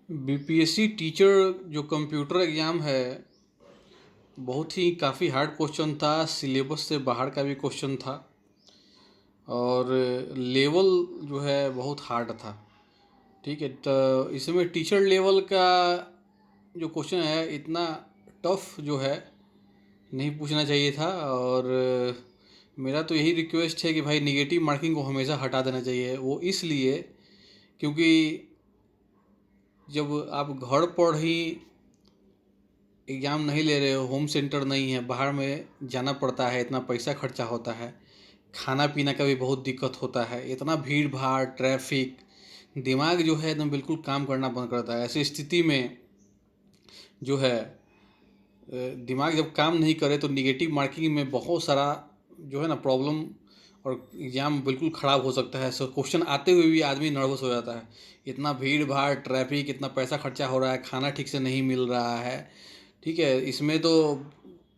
BPSC teacher जो computer exam है, बहुत ही काफ़ी हार्ड क्वेश्चन था। सिलेबस से बाहर का भी क्वेश्चन था और लेवल जो है बहुत हार्ड था। ठीक है, तो इसमें टीचर लेवल का जो क्वेश्चन है इतना टफ जो है नहीं पूछना चाहिए था। और मेरा तो यही रिक्वेस्ट है कि भाई निगेटिव मार्किंग को हमेशा हटा देना चाहिए। वो इसलिए क्योंकि जब आप घर पर ही एग्ज़ाम नहीं ले रहे हो, होम सेंटर नहीं है, बाहर में जाना पड़ता है, इतना पैसा खर्चा होता है, खाना पीना का भी बहुत दिक्कत होता है, इतना भीड़ भाड़ ट्रैफिक, दिमाग जो है एकदम बिल्कुल काम करना बंद करता है। ऐसी स्थिति में जो है दिमाग जब काम नहीं करे तो निगेटिव मार्किंग में बहुत सारा जो है ना प्रॉब्लम और एग्ज़ाम बिल्कुल ख़राब हो सकता है। सो क्वेश्चन आते हुए भी आदमी नर्वस हो जाता है। इतना भीड़ भाड़ ट्रैफिक, इतना पैसा खर्चा हो रहा है, खाना ठीक से नहीं मिल रहा है। ठीक है, इसमें तो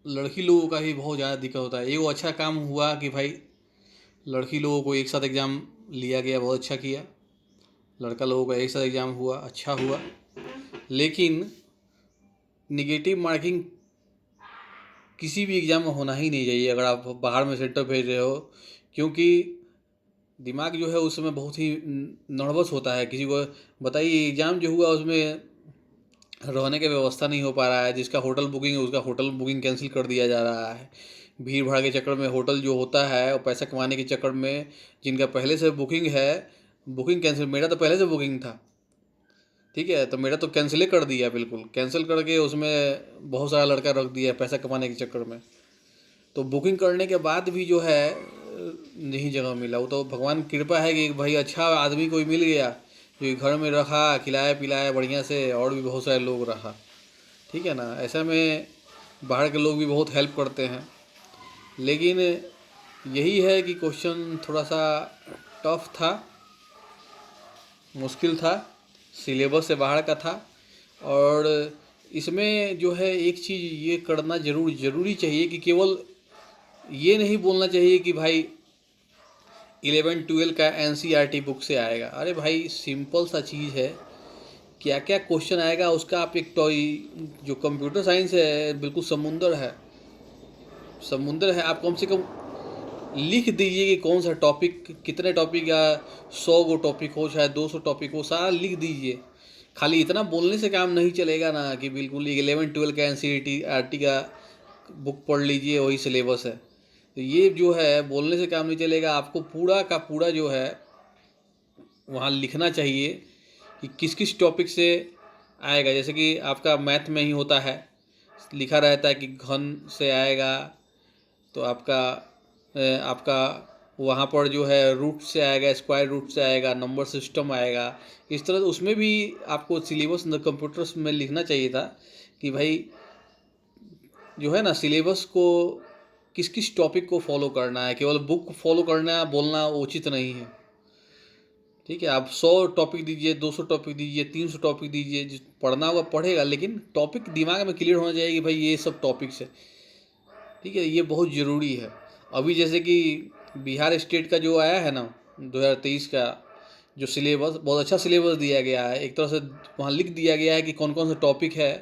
लड़की लोगों का ही बहुत ज़्यादा दिक्कत होता है। एगो अच्छा काम हुआ कि भाई लड़की लोगों को एक साथ एग्ज़ाम लिया गया, बहुत अच्छा किया। लड़का लोगों का एक साथ एग्ज़ाम हुआ, अच्छा हुआ। लेकिन निगेटिव मार्किंग किसी भी एग्ज़ाम में होना ही नहीं चाहिए अगर आप बाहर में सेंटर भेज रहे हो, क्योंकि दिमाग जो है उस समय बहुत ही नर्वस होता है। किसी को बताइए एग्ज़ाम जो हुआ उसमें रहने की व्यवस्था नहीं हो पा रहा है, जिसका होटल बुकिंग है उसका होटल बुकिंग कैंसिल कर दिया जा रहा है। भीड़ भाड़ के चक्कर में होटल जो होता है और पैसा कमाने के चक्कर में जिनका पहले से बुकिंग है, बुकिंग कैंसिल। मेरा तो पहले से बुकिंग था, ठीक है, तो मेरा तो कैंसिल ही कर दिया, बिल्कुल कैंसिल करके उसमें बहुत सारा लड़का रख दिया पैसा कमाने के चक्कर में। तो बुकिंग करने के बाद भी जो है नहीं जगह मिला। वो तो भगवान की कृपा है कि भाई अच्छा आदमी कोई मिल गया जो घर में रखा, खिलाया पिलाया बढ़िया से, और भी बहुत सारे लोग रहा। ठीक है ना, ऐसा में बाहर के लोग भी बहुत हेल्प करते हैं। लेकिन यही है कि क्वेश्चन थोड़ा सा टफ था, मुश्किल था, सिलेबस से बाहर का था। और इसमें जो है एक चीज़ ये करना ज़रूरी चाहिए कि केवल ये नहीं बोलना चाहिए कि भाई 11-12 का एनसीईआरटी बुक से आएगा। अरे भाई सिंपल सा चीज़ है, क्या क्या क्वेश्चन आएगा उसका आप एक जो कंप्यूटर साइंस है बिल्कुल समुंदर है, समुंदर है। आप कम से कम लिख दीजिए कि कौन सा टॉपिक, कितने टॉपिक, या 100 गो टॉपिक हो चाहे 200 टॉपिक हो, सारा लिख दीजिए। खाली इतना बोलने से काम नहीं चलेगा ना कि बिल्कुल 11-12 का एनसीईआरटी का बुक पढ़ लीजिए वही सिलेबस है। तो ये जो है बोलने से काम नहीं चलेगा, आपको पूरा का पूरा जो है वहाँ लिखना चाहिए कि किस किस टॉपिक से आएगा। जैसे कि आपका मैथ में ही होता है, लिखा रहता है कि घन से आएगा, तो आपका वहाँ पर जो है रूट से आएगा, स्क्वायर रूट से आएगा, नंबर सिस्टम आएगा। इस तरह उसमें भी आपको सिलेबस कंप्यूटर्स में लिखना चाहिए था कि भाई जो है ना सिलेबस को किस किस टॉपिक को फॉलो करना है। केवल बुक फॉलो करना बोलना उचित नहीं है। ठीक है, आप 100 टॉपिक दीजिए, 200 टॉपिक दीजिए, 300 टॉपिक दीजिए, जिस पढ़ना होगा पढ़ेगा, लेकिन टॉपिक दिमाग में क्लियर होना चाहिए कि भाई ये सब टॉपिक्स है। ठीक है, ये बहुत ज़रूरी है। अभी जैसे कि बिहार स्टेट का जो आया है ना 2023 का जो सिलेबस, बहुत अच्छा सिलेबस दिया गया है। एक तरह से वहाँ लिख दिया गया है कि कौन कौन सा टॉपिक है।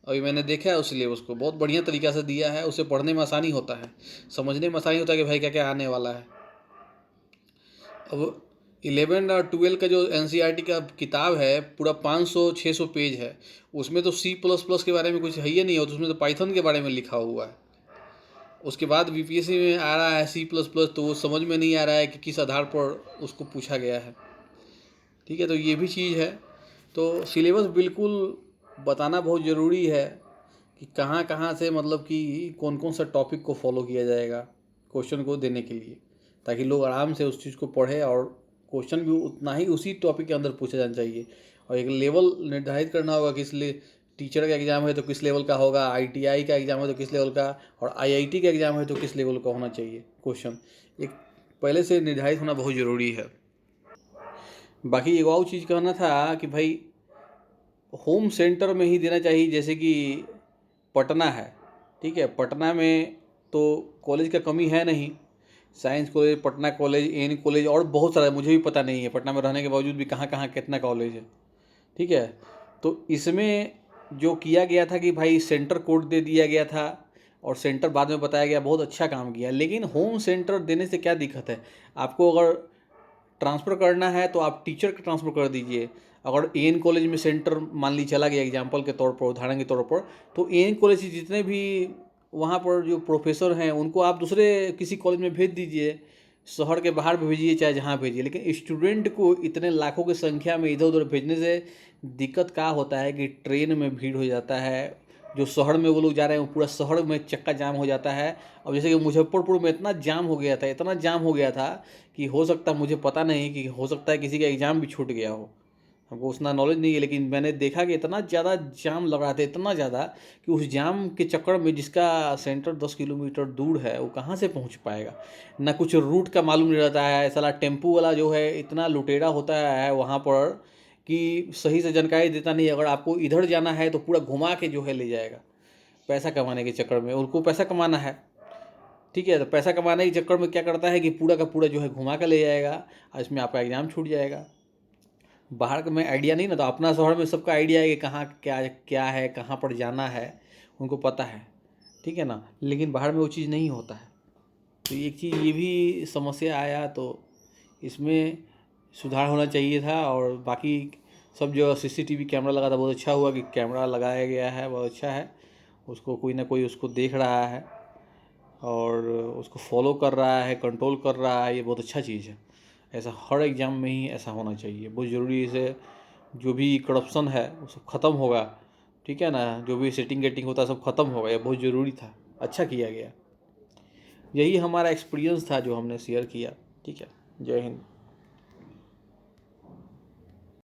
अभी मैंने देखा है उस सिलेबस को, बहुत बढ़िया तरीक़ा से दिया है। उसे पढ़ने में आसानी होता है, समझने में आसानी होता है कि भाई क्या क्या आने वाला है। अब 11 और 12 का जो एनसीईआरटी का किताब है पूरा 500-600 पेज है। उसमें तो C++ के बारे में कुछ है ही नहीं होता, उसमें तो पाइथन के बारे में लिखा हुआ है। उसके बाद बीपीएससी में आ रहा है C++, तो वो समझ में नहीं आ रहा है कि किस आधार पर उसको पूछा गया है। ठीक है, तो ये भी चीज़ है। तो सिलेबस बिल्कुल बताना बहुत ज़रूरी है कि कहाँ कहाँ से, मतलब कि कौन कौन सा टॉपिक को फॉलो किया जाएगा क्वेश्चन को देने के लिए, ताकि लोग आराम से उस चीज़ को पढ़ें और क्वेश्चन भी उतना ही उसी टॉपिक के अंदर पूछा जाना चाहिए। और एक लेवल निर्धारित करना होगा कि इसलिए टीचर का एग्ज़ाम है तो किस लेवल का होगा, आईटीआई का एग्ज़ाम है तो किस लेवल का, और आईआईटी का एग्ज़ाम है तो किस लेवल का होना चाहिए क्वेश्चन, एक पहले से निर्धारित होना बहुत ज़रूरी है। बाकी एक और चीज़ कहना था कि भाई होम सेंटर में ही देना चाहिए। जैसे कि पटना है, ठीक है, पटना में तो कॉलेज का कमी है नहीं। Science college, Patna college, N college और बहुत सारा, मुझे भी पता नहीं है पटना में रहने के बावजूद भी कहाँ कहाँ कितना कॉलेज है। ठीक है, तो इसमें जो किया गया था कि भाई सेंटर कोड दे दिया गया था और सेंटर बाद में बताया गया, बहुत अच्छा काम किया। लेकिन होम सेंटर देने से क्या दिक्कत है, आपको अगर ट्रांसफ़र करना है तो आप टीचर का ट्रांसफ़र कर दीजिए। अगर एन कॉलेज में सेंटर मान ली चला गया एग्जाम्पल के तौर पर, उदाहरण के तौर पर, तो एन कॉलेज के जितने भी वहाँ पर जो प्रोफेसर हैं उनको आप दूसरे किसी कॉलेज में भेज दीजिए, शहर के बाहर भी भेजिए चाहे जहाँ भेजिए। लेकिन स्टूडेंट को इतने लाखों की संख्या में इधर उधर भेजने से दिक्कत क्या होता है कि ट्रेन में भीड़ हो जाता है, जो शहर में वो लोग जा रहे हैं वो पूरा शहर में चक्का जाम हो जाता है। अब जैसे कि मुजफ्फरपुर में इतना जाम हो गया था, इतना जाम हो गया था कि हो सकता है, मुझे पता नहीं, कि हो सकता है किसी का एग्ज़ाम भी छूट गया हो, हमको उतना नॉलेज नहीं है, लेकिन मैंने देखा कि इतना ज़्यादा जाम लग रहा था, इतना ज़्यादा कि उस जाम के चक्कर में जिसका सेंटर 10 किलोमीटर दूर है वो कहाँ से पहुँच पाएगा। ना कुछ रूट का मालूम नहीं रहता है, साला टेम्पू वाला जो है इतना लुटेरा होता है वहाँ पर कि सही से जानकारी देता नहीं। अगर आपको इधर जाना है तो पूरा घुमा के जो है ले जाएगा, पैसा कमाने के चक्कर में। उनको पैसा कमाना है, ठीक है, तो पैसा कमाने के चक्कर में क्या करता है कि पूरा का पूरा जो है घुमा कर ले जाएगा और इसमें आपका एग्ज़ाम छूट जाएगा। बाहर का में आइडिया नहीं ना, तो अपना शहर में सबका आइडिया है कि कहाँ क्या क्या है, कहाँ पर जाना है, उनको पता है, ठीक है ना। लेकिन बाहर में वो चीज़ नहीं होता है। तो एक चीज़ ये भी समस्या आया, तो इसमें सुधार होना चाहिए था। और बाकी सब जो सीसीटीवी कैमरा लगा था, बहुत अच्छा हुआ कि कैमरा लगाया गया है, बहुत अच्छा है। उसको कोई ना कोई उसको देख रहा है और उसको फॉलो कर रहा है, कंट्रोल कर रहा है, ये बहुत अच्छा चीज़ है। ऐसा हर एग्ज़ाम में ही ऐसा होना चाहिए, बहुत ज़रूरी है। इसे जो भी करप्शन है वो सब ख़त्म होगा, ठीक है ना, जो भी सेटिंग गेटिंग होता है सब ख़त्म होगा, ये बहुत ज़रूरी था, अच्छा किया गया। यही हमारा एक्सपीरियंस था जो हमने शेयर किया, ठीक है। जय हिंद।